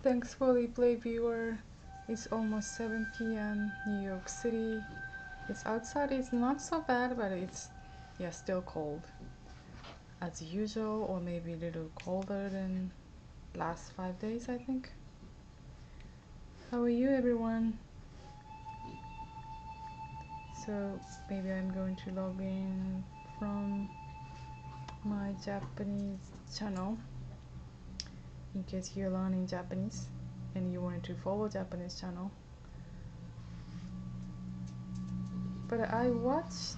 Thanks for replay viewer. It's almost 7 p.m. New York City. It's outside, it's not so bad, but it's still cold as usual, or maybe a little colder than last 5 days, I think. How are you, everyone? So maybe I'm going to log in from my Japanese channel in case you're learning Japanese and you wanted to follow Japanese channel. But I watched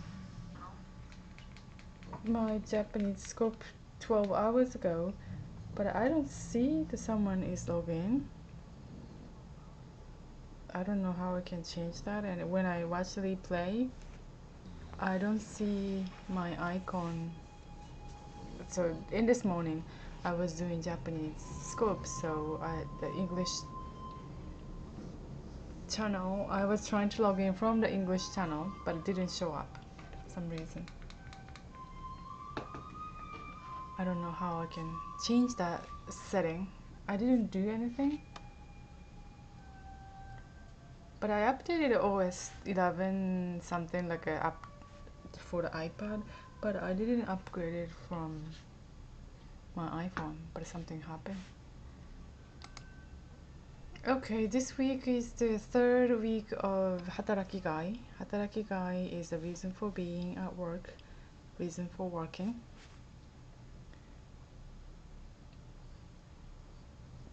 my Japanese scope 12 hours ago, but I don't see that someone is logged in. I don't know how I can change that, and when I watch the replay I don't see my icon. So in this morning I was doing Japanese scope, so the English channel, I was trying to log in from the English channel, but it didn't show up for some reason. I don't know how I can change that setting. I didn't do anything, but I updated OS 11 something like a app for the iPad, but I didn't upgrade it from my iPhone, but something happened. Okay, this week is the third week of Hatarakigai. Hatarakigai is the reason for being at work, reason for working.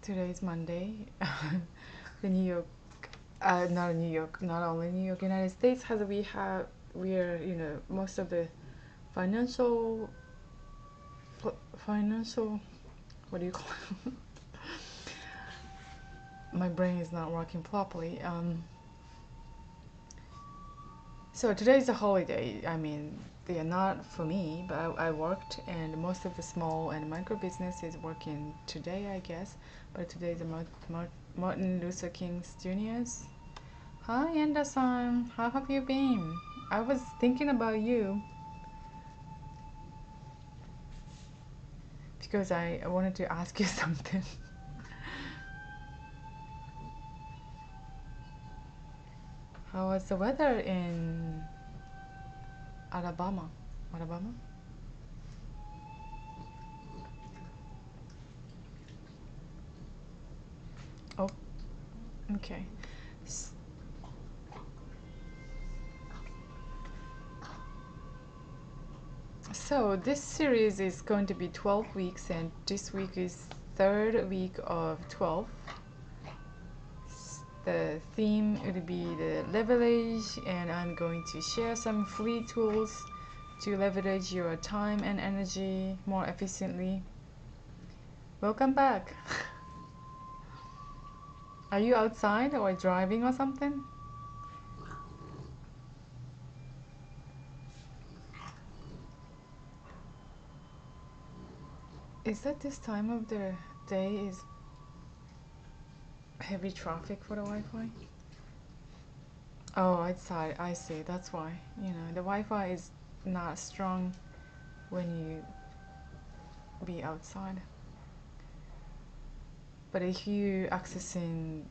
Today is Monday. The New York, not New York, not only New York, United States has we're most of the financial, what do you call it? My brain is not working properly. So today is a holiday. I mean, they are not for me, but I worked, and most of the small and micro business is working today, I guess. But today is Martin Luther King Jr.'s. Hi, Anderson. How have you been? I was thinking about you because I wanted to ask you something. How was the weather in Alabama? Alabama? Oh, okay. So this series is going to be 12 weeks, and this week is third week of 12. The theme will be the leverage, and I'm going to share some free tools to leverage your time and energy more efficiently. Welcome back. Are you outside or driving or something? Is that this time of the day is heavy traffic for the Wi-Fi? Oh, outside, I see. That's why. The Wi-Fi is not strong when you be outside. But if you accessing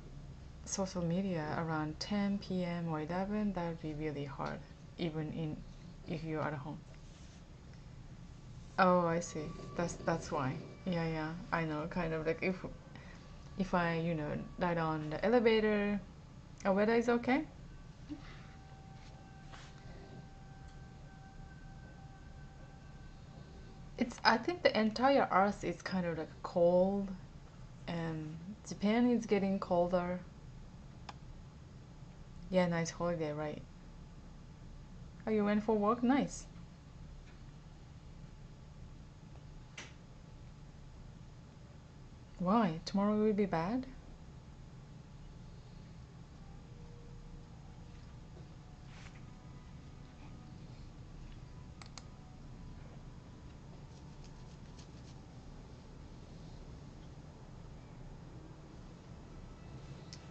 social media around 10 p.m. or 11, that would be really hard, even if you're at home. Oh, I see. That's why. Yeah, I know. Kind of like if I died on the elevator, weather is okay. I think the entire Earth is kind of like cold, and Japan is getting colder. Yeah, nice holiday, right? Oh, you went for work? Nice. Why? Tomorrow will be bad?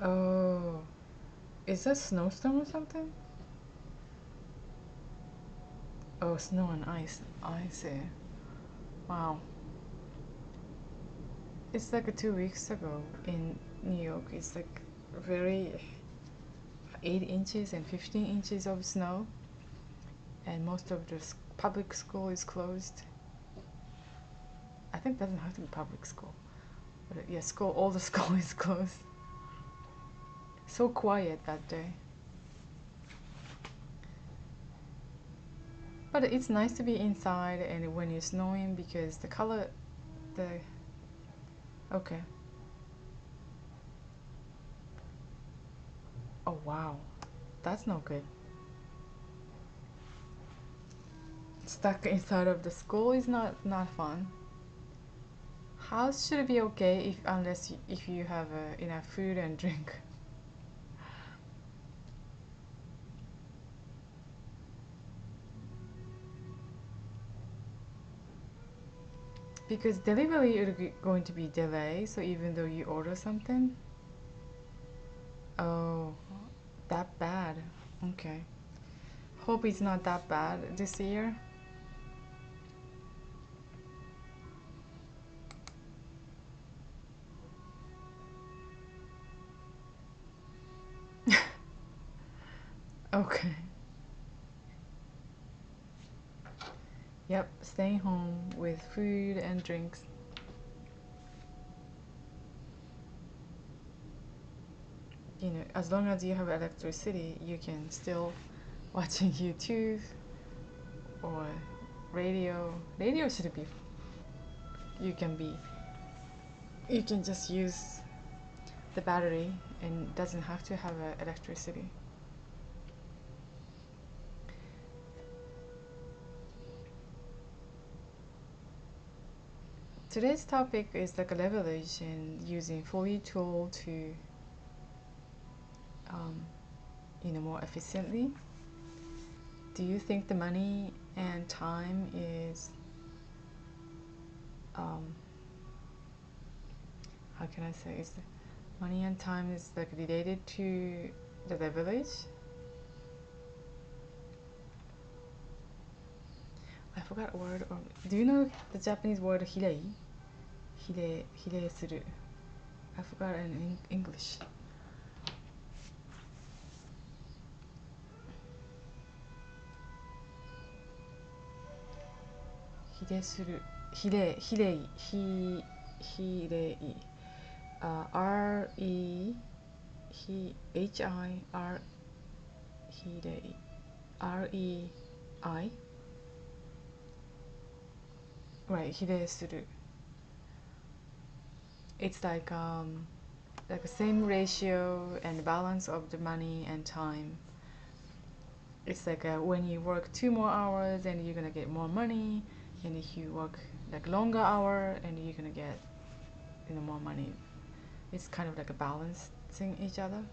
Oh, is that snowstorm or something? Oh, snow and ice. I see. Wow. It's like 2 weeks ago in New York. It's like very 8 inches and 15 inches of snow, and most of the public school is closed. I think it doesn't have to be public school, but yeah, school. All the school is closed. So quiet that day. But it's nice to be inside and when it's snowing because the color, the okay. Oh wow, that's not good. Stuck inside of the school is not fun. House should be okay if unless if you have enough food and drink. Because delivery is going to be delayed, so even though you order something. Oh, that bad. Okay. Hope it's not that bad this year. Okay. Yep, staying home with food and drinks. You know, as long as you have electricity, you can still watching YouTube or radio. Radio should be. You can be. You can just use the battery and doesn't have to have electricity. Today's topic is like a leverage and using fully tool to more efficiently. Do you think the money and time is how can I say, is money and time is like related to the leverage? I forgot a word. Or do you know the Japanese word hirei? Hirei suru. I forgot in English. Hirei suru. Hirei. R-E H-I-R hirei. R-E-I. Right, hirei suru. It's like the same ratio and balance of the money and time. It's like when you work 2 more hours and you're gonna get more money, and if you work like longer hour and you're gonna get more money. It's kind of like a balancing each other.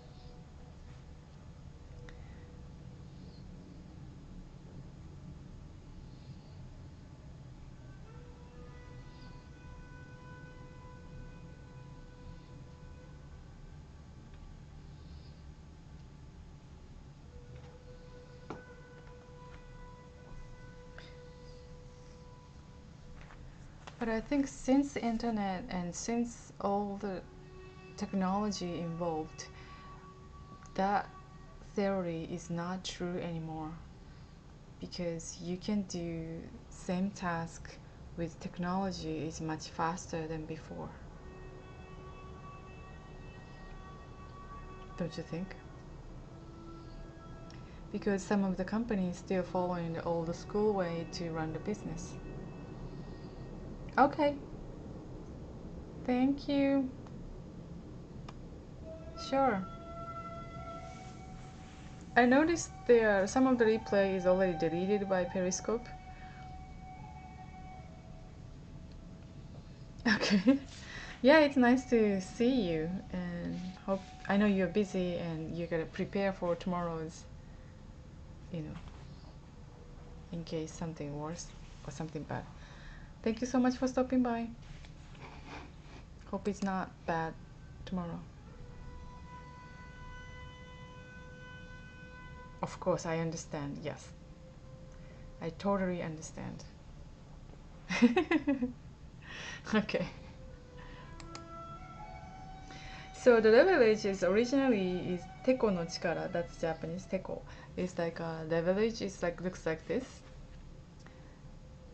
But I think since the internet and since all the technology involved, that theory is not true anymore, because you can do same task with technology is much faster than before. Don't you think? Because some of the companies still following the old school way to run the business. Okay. Thank you. Sure. I noticed there some of the replay is already deleted by Periscope. Okay. Yeah, it's nice to see you, and hope I know you're busy and you gotta prepare for tomorrow's, in case something worse or something bad. Thank you so much for stopping by. Hope it's not bad tomorrow. Of course, I understand. Yes. I totally understand. Okay. So the leverage is originally is teko no chikara. That's Japanese. Teko. It's like a leverage. It's like looks like this.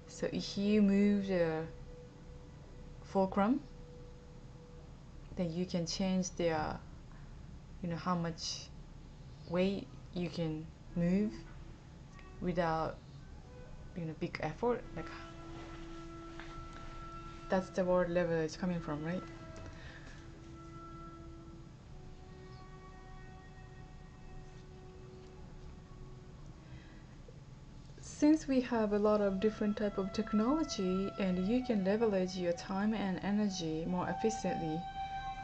So if you move the fulcrum, then you can change the how much weight you can move without big effort. Like that's the word leverage coming from, right? Since we have a lot of different type of technology and you can leverage your time and energy more efficiently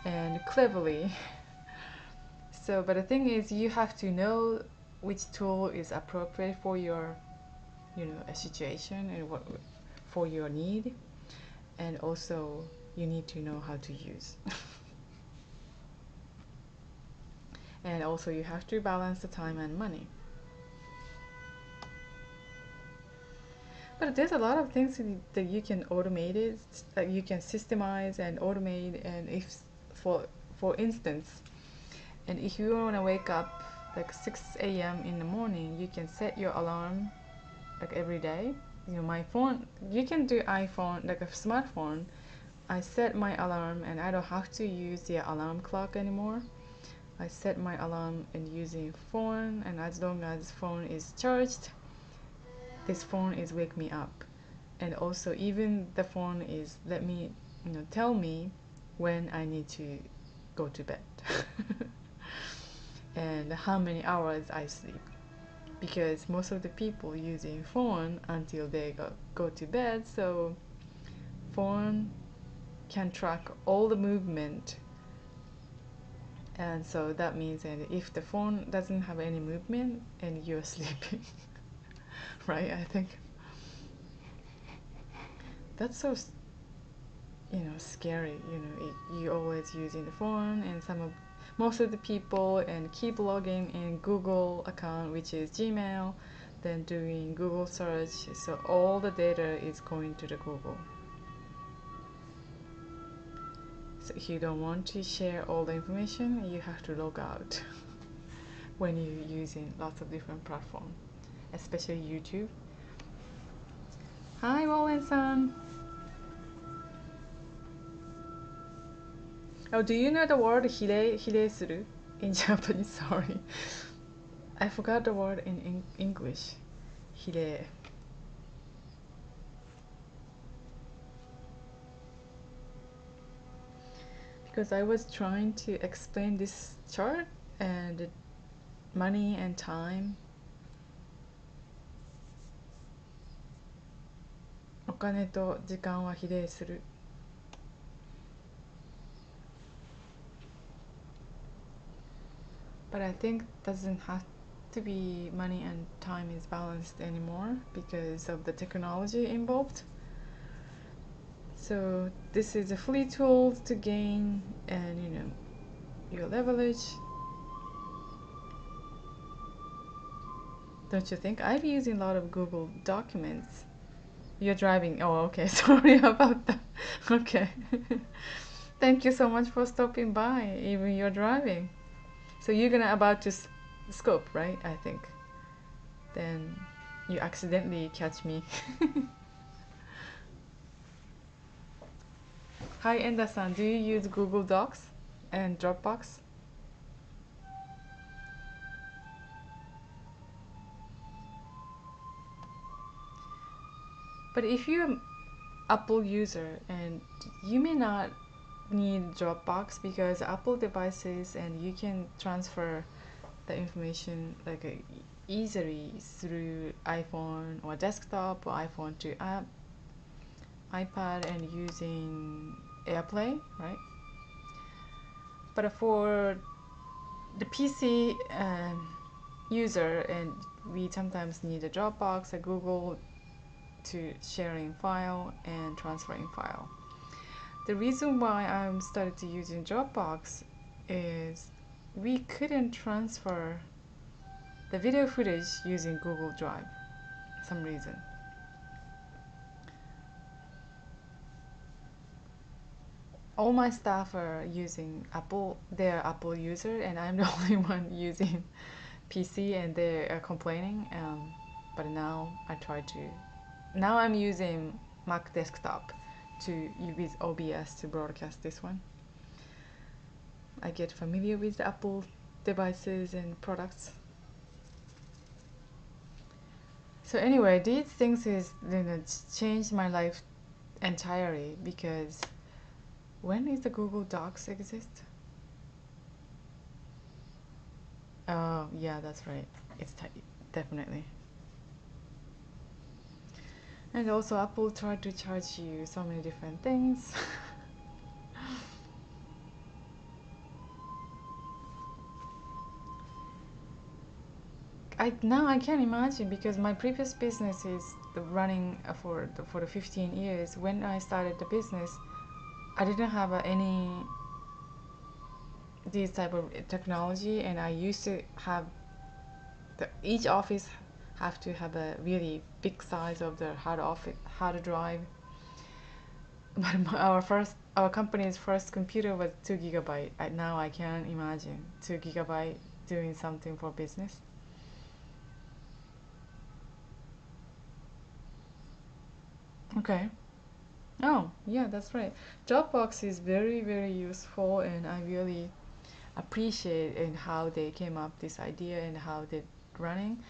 and cleverly. So, but the thing is, you have to know which tool is appropriate for your, a situation and what for your need, and also you need to know how to use. And also you have to balance the time and money. But there's a lot of things that you can automate it, that you can systemize and automate. And if, for instance, and if you want to wake up like 6 a.m. in the morning, you can set your alarm like every day. My phone, you can do iPhone, like a smartphone. I set my alarm and I don't have to use the alarm clock anymore. I set my alarm and using phone, and as long as phone is charged, this phone is wake me up. And also even the phone is let me tell me when I need to go to bed and how many hours I sleep, because most of the people using phone until they go to bed, so phone can track all the movement. And so that means that if the phone doesn't have any movement and you're sleeping, right? I think that's so scary. You always using the phone, and most of the people and keep logging in Google account, which is Gmail, then doing Google search. So all the data is going to the Google. So if you don't want to share all the information, you have to log out when you're using lots of different platforms, especially YouTube. Hi, Wallen-san. Oh, do you know the word hire suru in Japanese? Sorry. I forgot the word in English. Hire. Because I was trying to explain this chart and money and time. お金と時間は比例する。But I think doesn't have to be money and time is balanced anymore because of the technology involved. So this is a free tool to gain and your leverage. Don't you think? I'm using a lot of Google Documents. You're driving. Oh, okay. Sorry about that. Okay. Thank you so much for stopping by, even you're driving. So you're gonna about to scope, right? I think. Then you accidentally catch me. Hi, Enda-san. Do you use Google Docs and Dropbox? But if you're an Apple user and you may not need Dropbox because Apple devices and you can transfer the information like easily through iPhone or desktop or iPhone to iPad and using AirPlay, right? But for the PC user, and we sometimes need a Dropbox, a Google to sharing file and transferring file. The reason why I started to using Dropbox is we couldn't transfer the video footage using Google Drive for some reason. all my staff are using Apple. They're Apple user, and I'm the only one using PC, and they are complaining. But now I try to. Now I'm using Mac desktop to with OBS to broadcast this one. I get familiar with the Apple devices and products. So anyway, these things is changed my life entirely, because when is the Google Docs exist? Oh yeah, that's right. It's definitely. And also Apple tried to charge you so many different things. Now I can't imagine, because my previous business is running for the 15 years. When I started the business, I didn't have any these type of technology, and I used to have each office have to have a really big size of the hard drive. But our company's first computer was 2 GB. Now I can't imagine 2 GB doing something for business. Okay. Oh, yeah, that's right. Dropbox is very, very useful, and I really appreciate in how they came up this idea and how they're running.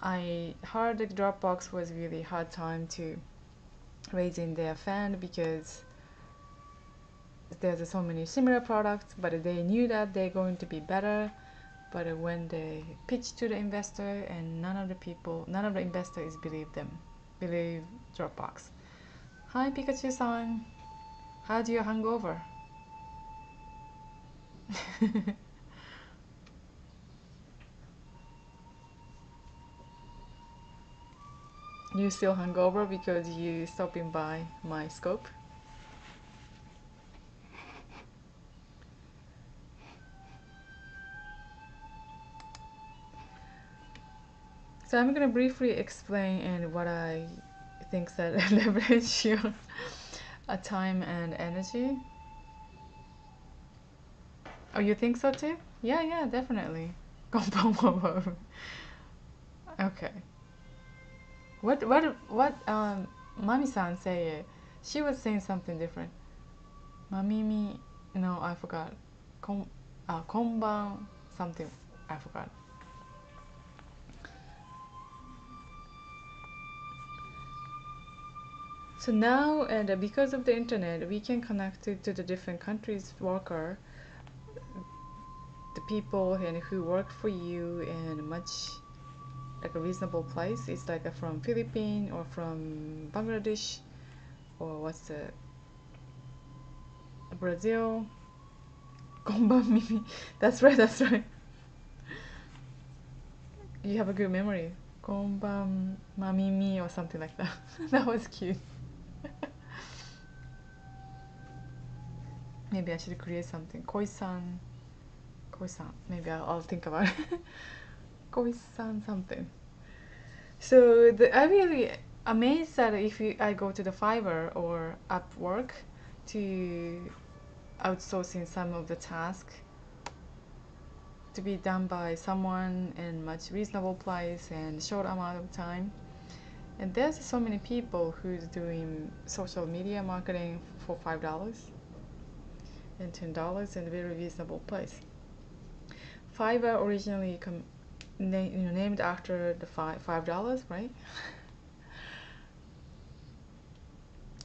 I heard that Dropbox was really hard time to raising their fund, because there's so many similar products, but they knew that they're going to be better. But when they pitched to the investor, and none of the investors believe Dropbox. Hi Pikachu-san, how's your hangover? You still hungover because you stopping by my scope? So I'm gonna briefly explain and what I think that leverage your time and energy. Oh, you think so too? Yeah, yeah, definitely. Okay. What Mami-san say? She was saying something different. Mamimi, no, I forgot. Konban, something, I forgot. So now, and because of the internet, we can connect to the different countries worker, the people and who work for you in much like a reasonable place. It's like from Philippines or from Bangladesh, or what's the Brazil. Gomba Mimi. That's right, that's right. You have a good memory. Gomba Mamimi or something like that. That was cute. Maybe I should create something. Koi-san. Koi-san. Maybe I'll think about it. Koi-san something. So I'm really amazed that if I go to the Fiverr or Upwork to outsourcing some of the tasks to be done by someone in much reasonable price and short amount of time. And there's so many people who's doing social media marketing for $5 and $10 in a very reasonable price. Fiverr originally named after the $5, right?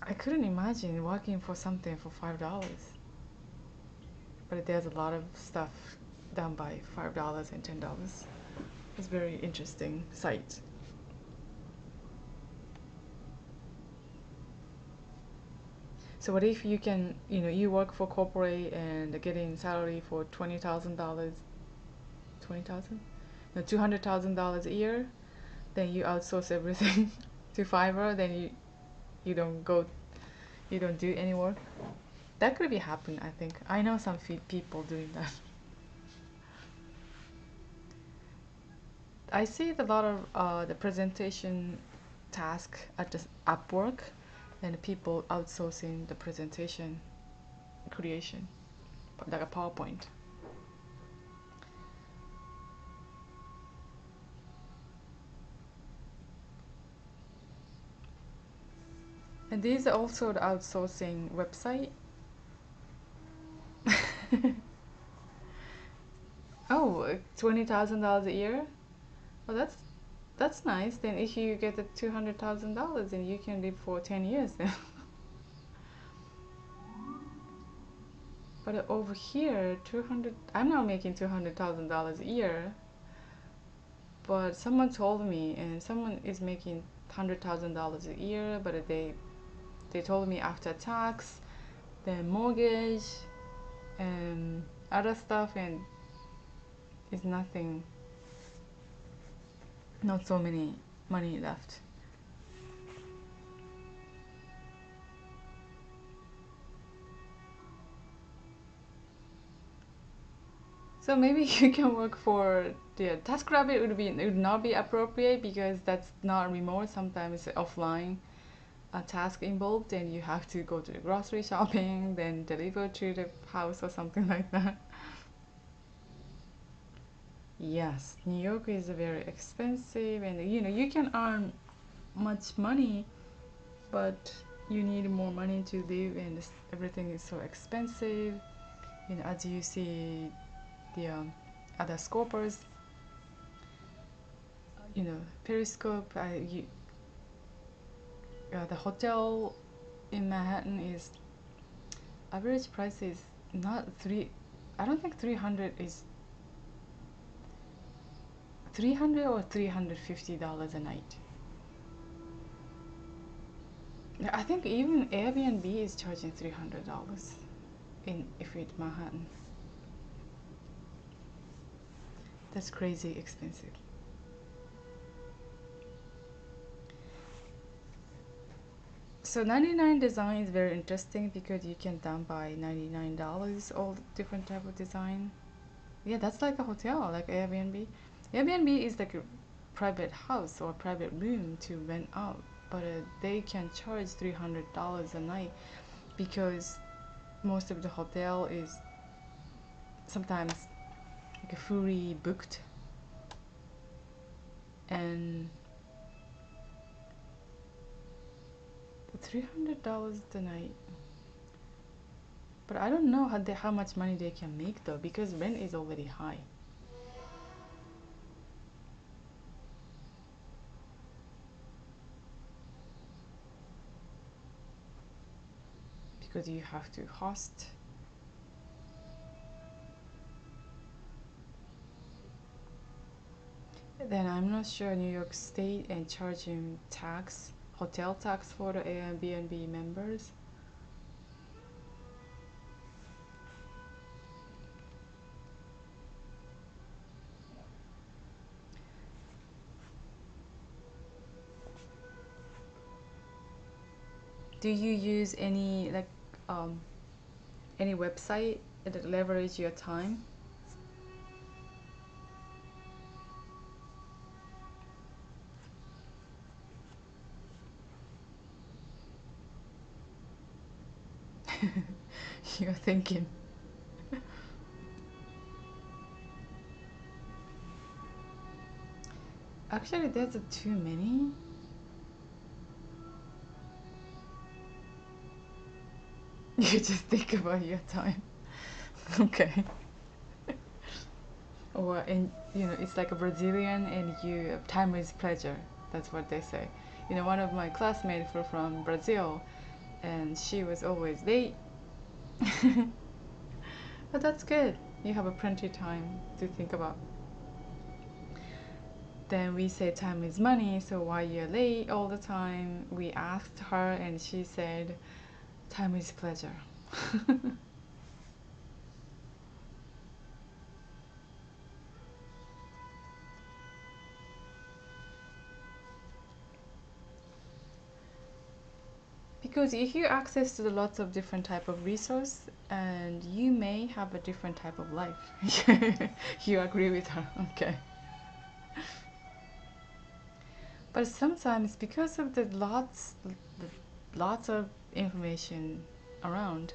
I couldn't imagine working for something for $5. But there's a lot of stuff done by $5 and $10. It's very interesting site. So what if you can, you work for corporate and getting salary for $20,000, 20,000? No, $200,000 a year, then you outsource everything to Fiverr, then you don't do any work. That could be happen, I think. I know some people doing that. I see a lot of the presentation task at the Upwork, and people outsourcing the presentation. creation, like a PowerPoint. And these are also the outsourcing website. Oh, $20,000 a year? Well, that's nice. Then if you get the $200,000, then you can live for 10 years then. But over here, 200. I'm not making $200,000 a year. But someone told me, and someone is making $100,000 a year, but they told me after tax, then mortgage, and other stuff, and it's nothing, not so many money left. So maybe you can work for the TaskRabbit would not be appropriate because that's not remote. Sometimes it's offline a task involved, and you have to go to the grocery shopping, then deliver to the house or something like that. Yes, New York is very expensive, and you can earn much money, but you need more money to live, and everything is so expensive. As you see the other scopers, Periscope, the hotel in Manhattan is average price is not three. I don't think 300 is 300 or $350 a night. I think even Airbnb is charging $300 if it's Manhattan. That's crazy expensive. So 99 design is very interesting because you can down buy $99 all different type of design. Yeah, that's like a hotel, like Airbnb. Airbnb is like a private house or private room to rent out, but they can charge $300 a night because most of the hotel is sometimes like fully booked, and $300 a night. But I don't know how much money they can make though, because rent is already high. Because you have to host. Then I'm not sure New York State and charging tax, hotel tax for the Airbnb members. Do you use any website that leverage your time? You're thinking. Actually, there's too many. You just think about your time. Okay. Or it's like a Brazilian, and time is pleasure. That's what they say. One of my classmates were from Brazil, and she was always late. But that's good. You have a plenty time to think about. Then we say time is money, so why you're late all the time? We asked her, and she said, time is pleasure. Because if you access to the lots of different type of resource, and you may have a different type of life. You agree with her? Okay. But sometimes because of the lots of information around,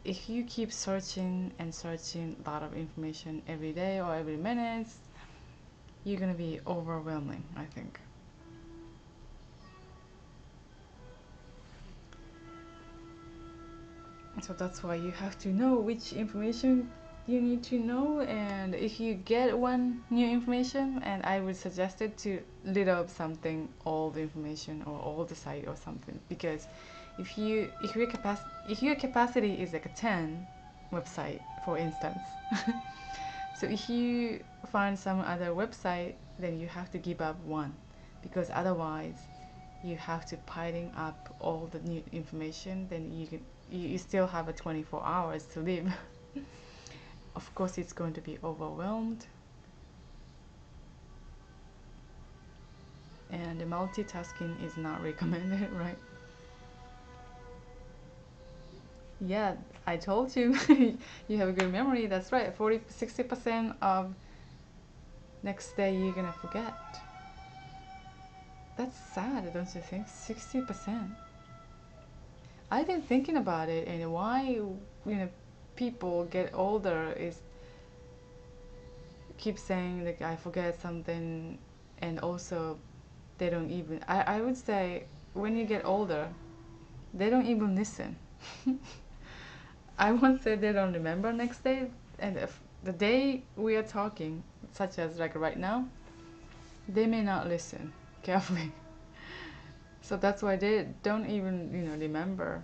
if you keep searching and searching a lot of information every day or every minute, you're gonna be overwhelming, I think. So that's why you have to know which information you need to know, and if you get one new information, and I would suggest it to lit up something, all the information or all the site or something, because if your capacity is like a 10 website, for instance, so if you find some other website, then you have to give up one, because otherwise you have to piling up all the new information, then you still have a 24 hours to live. Of course it's going to be overwhelmed, and multitasking is not recommended, right? Yeah, I told you. You have a good memory, that's right. 60% of next day you're gonna forget. That's sad, don't you think? 60%. I've been thinking about it, and why, people get older is keep saying like I forget something, and also they don't even, I would say when you get older, they don't even listen. I won't say they don't remember next day, and if the day we are talking, such as like right now, they may not listen carefully. So that's why they don't even, remember.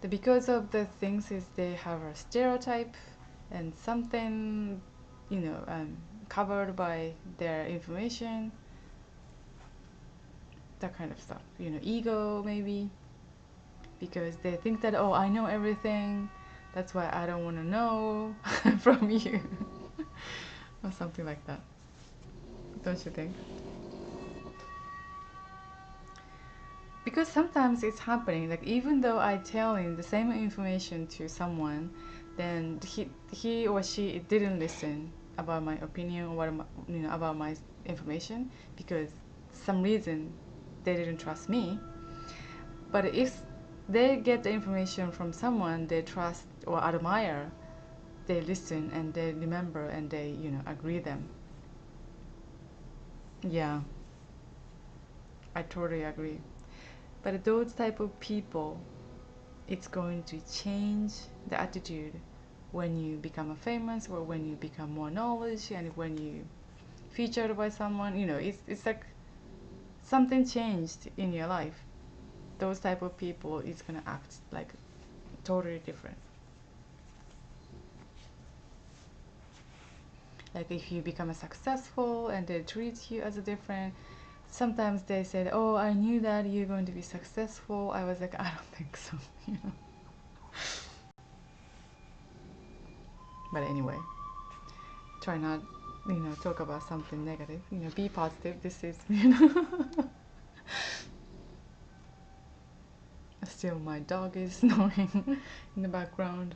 Because of the things is they have a stereotype and something, covered by their information, that kind of stuff. Ego maybe, because they think that, oh, I know everything, that's why I don't want to know from you, or something like that. Don't you think? Because sometimes it's happening, like even though I telling the same information to someone, then he or she didn't listen about my opinion, or about my information, because some reason they didn't trust me. But if they get the information from someone they trust or admire, they listen and they remember and they, agree them. Yeah, I totally agree. But those type of people, it's going to change the attitude when you become a famous, or when you become more knowledge, and when you featured by someone. It's like something changed in your life. Those type of people is gonna act like totally different. Like if you become a successful and they treat you as a different, sometimes they said, oh, I knew that you're going to be successful. I was like, I don't think so. But anyway, try not, talk about something negative. Be positive. This is, still my dog is snoring in the background.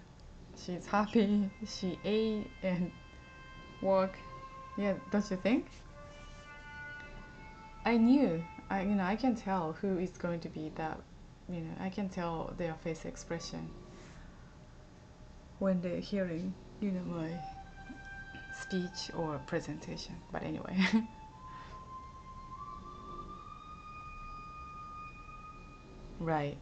She's happy. She ate and walked. Yeah, don't you think? I knew. I can tell who is going to be that. I can tell their face expression when they're hearing, my speech or presentation. But anyway. Right.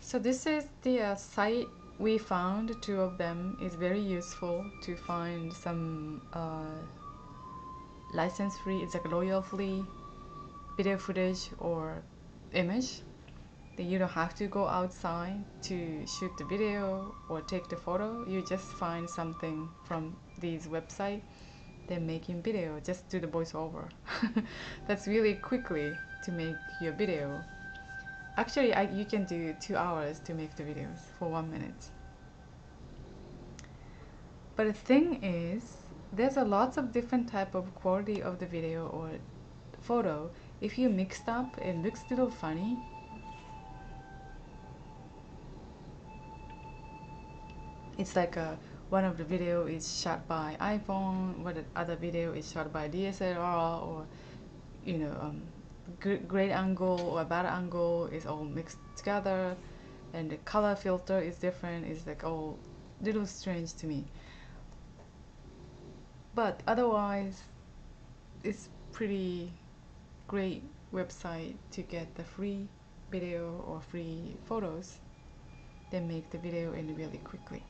So this is the site we found. Two of them is very useful to find some license free, it's like royal free video footage or image. Then you don't have to go outside to shoot the video or take the photo. You just find something from these website. They're making video. Just do the voiceover. That's really quickly to make your video. Actually, you can do 2 hours to make the videos for 1 minute. But the thing is, there's a lots of different type of quality of the video or photo. If you mixed up, it looks a little funny. It's like one of the video is shot by iPhone, what the other video is shot by DSLR, or you know, great angle or bad angle is all mixed together, and the color filter is different. It's like all little strange to me. But otherwise, it's pretty great website to get the free video or free photos. Then make the video in really quickly.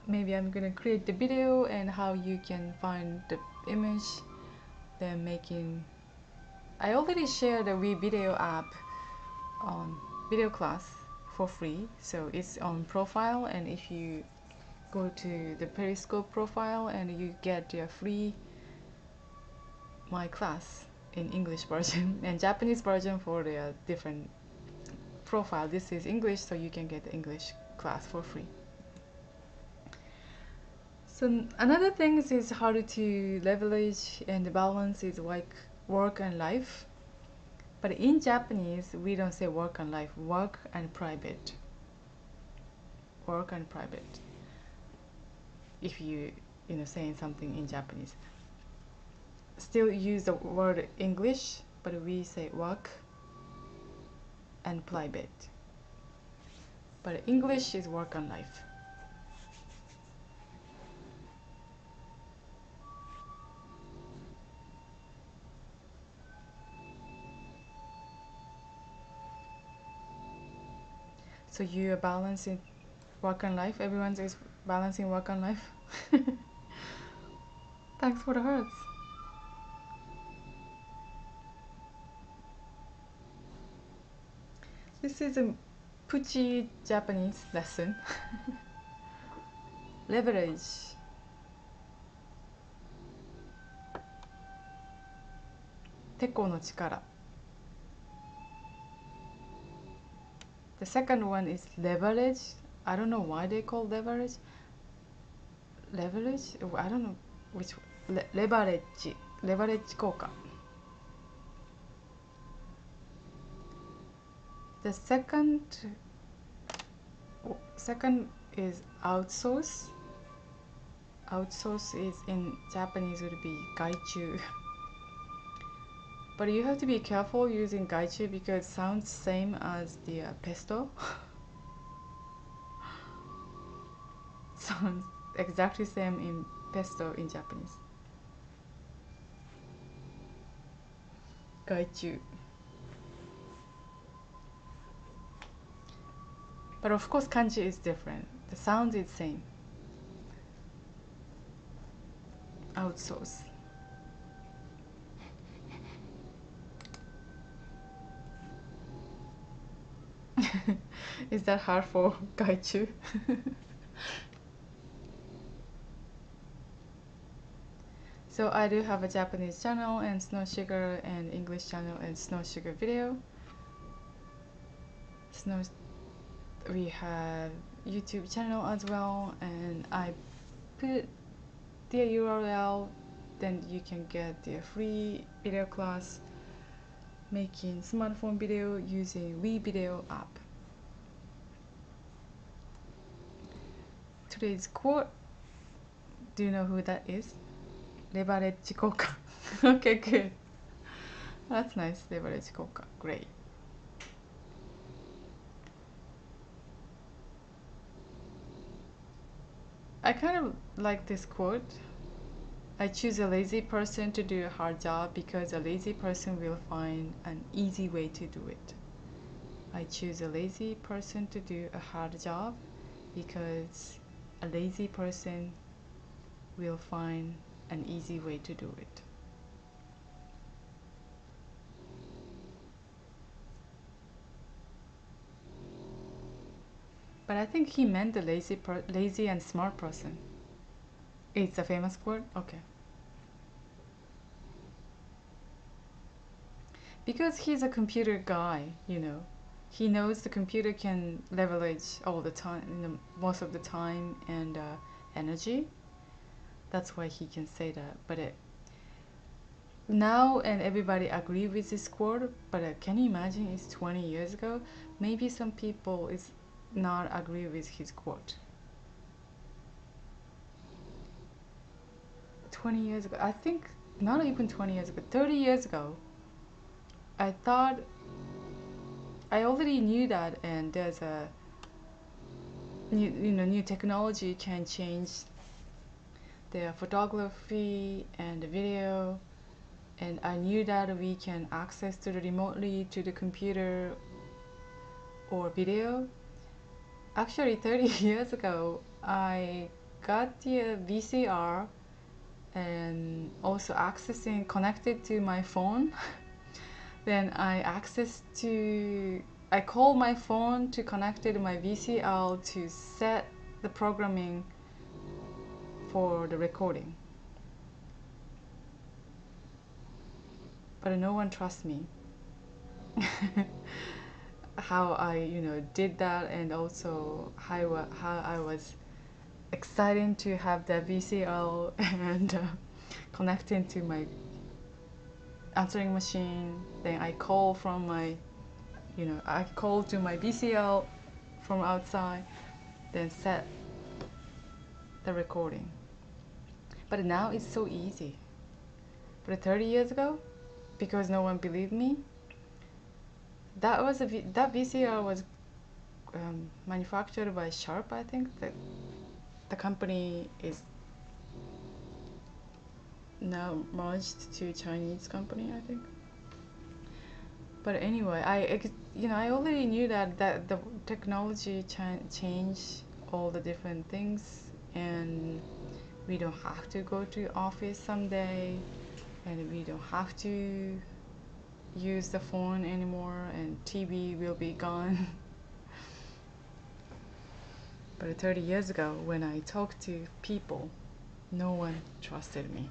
Maybe I'm gonna create the video and how you can find the image, then making. I already shared the WeVideo app on video class for free, so it's on profile, and if you go to the Periscope profile and you get the free my class in English version and Japanese version for the different profile. This is English, so you can get the English class for free. So another thing is how to leverage and balance is like work and life. But in Japanese, we don't say work and life, work and private. Work and private. If you saying something in Japanese. Still use the word English, but we say work and private. But English is work and life. So you are balancing work and life? Everyone is balancing work and life? Thanks for the hearts. This is a Puchi Japanese lesson. Leverage. てこの力. The second one is leverage. I don't know why they call leverage. Leverage? I don't know which one. Leverage. Leverage 効果. The second is outsource. Outsource is in Japanese would be 外注. But you have to be careful using 外注 because it sounds same as the pesto. Sounds exactly same in pesto in Japanese. 外注. But of course kanji is different. The sound is same. Outsource. Is that hard for 外注? So I do have a Japanese channel and SnowSugar, and English channel and SnowSugarVideo. We have YouTube channel as well, and I put the URL, then you can get the free video class making smartphone video using WeVideo app. Today's quote, do you know who that is? Leverage 効果. Okay, good. That's nice. Leverage 効果. Great. I kind of like this quote. I choose a lazy person to do a hard job because a lazy person will find an easy way to do it. I choose a lazy person to do a hard job because a lazy person will find an easy way to do it. But I think he meant the lazy and smart person. It's a famous quote? Okay. Because he's a computer guy, he knows the computer can leverage all the time, most of the time and energy. That's why he can say that. But now and everybody agree with this quote, but can you imagine it's 20 years ago? Maybe some people is not agree with his quote. 20 years ago, I think, not even 20 years ago, 30 years ago, I thought, I already knew that, and there's a new technology can change the photography and the video, and I knew that we can access to the remotely to the computer or video. Actually, 30 years ago, I got the VCR and also accessing connected to my phone. Then I call my phone to connect it to my VCR to set the programming for the recording. But no one trusts me. How I did that, and also how I was excited to have the VCR and connecting to my answering machine. Then I call from my I call to my VCR from outside, then set the recording. But now it's so easy. But 30 years ago, because no one believed me, that VCR was manufactured by Sharp, I think. The company is now merged to Chinese company, I think. But anyway, I already knew that the technology changed all the different things, and we don't have to go to office someday, and we don't have to use the phone anymore, and TV will be gone. But 30 years ago, when I talked to people, no one trusted me.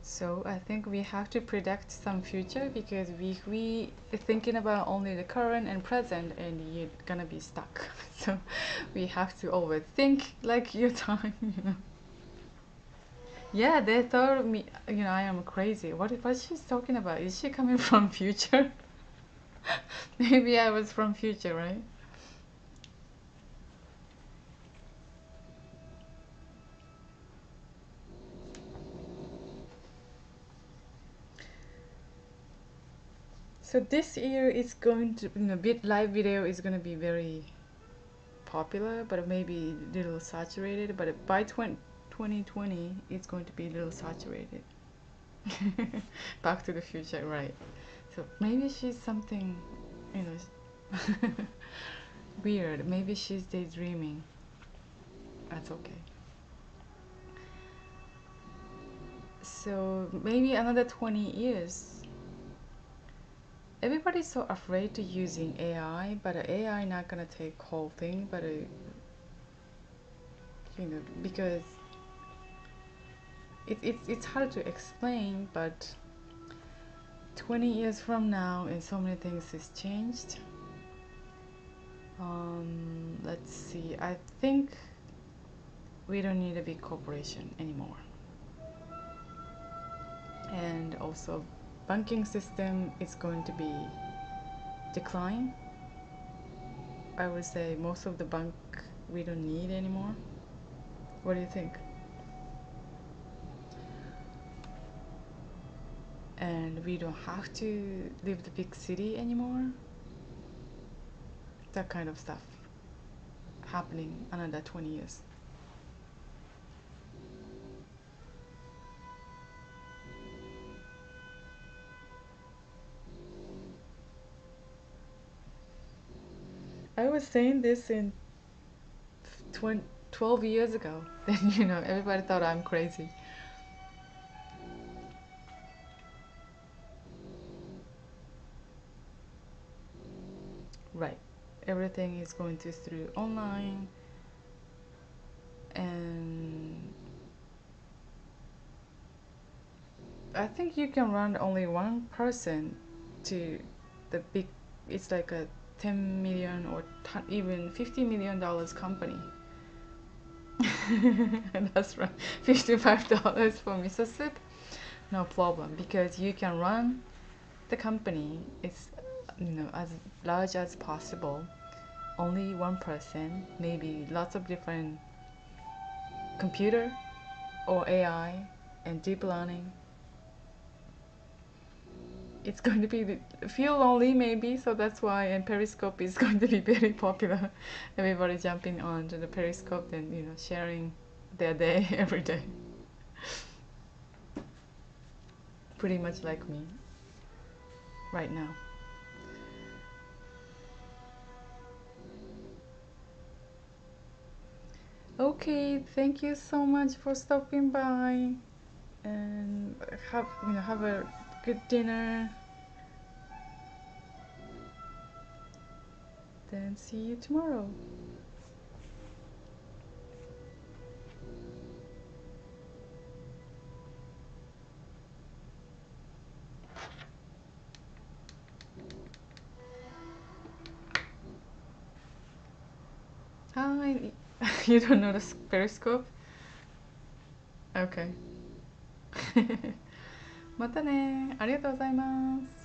So I think we have to predict some future, because we thinking about only the current and present, and you're gonna be stuck. So we have to always think like your time. Yeah, they thought me, I am crazy. What she's talking about? Is she coming from future? Maybe I was from future, right? So this year it's going to, bit live video is going to be very popular, but maybe a little saturated. But by 2020, it's going to be a little saturated. Back to the Future, right? So maybe she's something, you know, weird. Maybe she's daydreaming. That's okay. So maybe another 20 years. Everybody's so afraid to using AI, but AI not gonna take whole thing, but because it's hard to explain, but 20 years from now and so many things has changed. Let's see, I think we don't need a big corporation anymore, and also banking system is going to be decline. I would say most of the bank we don't need anymore. What do you think? And we don't have to leave the big city anymore. That kind of stuff happening another 20 years. I was saying this in 12 years ago. Then, everybody thought I'm crazy. Right. Everything is going to through online, and I think you can run only one person to the big it's like a 10 million or even $50 million company. That's right, $55 for miso soup, no problem, because you can run the company. It's, as large as possible. Only one person, maybe lots of different computer or AI and deep learning. It's going to be feel lonely maybe, so that's why, and Periscope is going to be very popular. Everybody jumping onto the Periscope and sharing their day every day. Pretty much like me right now. Okay, thank you so much for stopping by, and have a good dinner. Then see you tomorrow. Hi. You don't know the Periscope? Okay. またね。ありがとうございます。